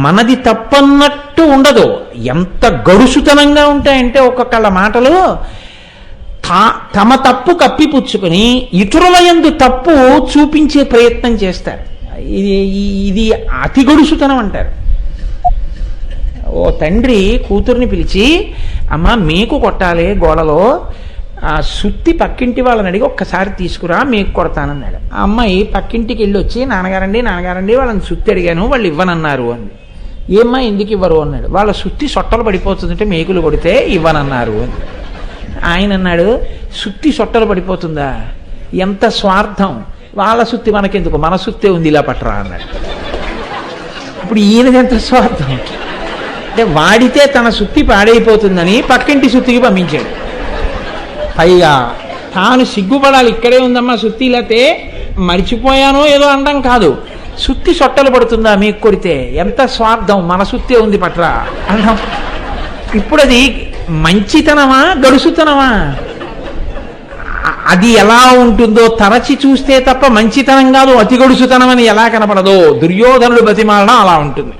మనది తప్పన్నట్టు ఉండదు. ఎంత గడుసుతనంగా ఉంటాయంటే ఒక్కొక్కళ్ళ మాటలు తమ తప్పు కప్పిపుచ్చుకొని ఇతరుల యందు తప్పు చూపించే ప్రయత్నం చేస్తారు. ఇది అతి గడుసుతనం అంటారు. ఓ తండ్రి కూతుర్ని పిలిచి, అమ్మ మేకు కొట్టాలి గోడలో, ఆ సుత్తి పక్కింటి వాళ్ళని అడిగి ఒక్కసారి తీసుకురా మేకు కొడతానన్నాడు. ఆ అమ్మాయి పక్కింటికి వెళ్ళి వచ్చి, నాన్నగారండి వాళ్ళని సుత్తి అడిగాను, వాళ్ళు ఇవ్వనన్నారు అంది. ఏమ్మా ఎందుకు ఇవ్వరు అన్నాడు. వాళ్ళ సుత్తి సొట్టలు పడిపోతుందంటే మేకులు కొడితే ఇవ్వనన్నారు అని. ఆయన అన్నాడు, సుత్తి సొట్టలు పడిపోతుందా, ఎంత స్వార్థం, వాళ్ళ సుత్తి మనకెందుకు, మన సుత్తే ఉంది ఇలా పట్టరా అన్నాడు. ఇప్పుడు ఈయనది ఎంత స్వార్థం అంటే వాడితే తన సుత్తి పాడైపోతుందని పక్కింటి సుత్తికి పంపించాడు. పైగా తాను సిగ్గుపడాలి, ఇక్కడే ఉందమ్మా సుత్తి, లేతే మర్చిపోయానో ఏదో అనడం కాదు, సుత్తి సొట్టలు పడుతుందా మీకు కొడితే, ఎంత స్వార్థం, మన సుత్తే ఉంది పట్రా అన్నాం. ఇప్పుడు అది మంచితనమా గడుసుతనమా? అది ఎలా ఉంటుందో తరచి చూస్తే తప్ప మంచితనం కాదు, అతి గడుసుతనం అని ఎలా కనపడదో దుర్యోధనుడు బతిమాలన అలా ఉంటుంది.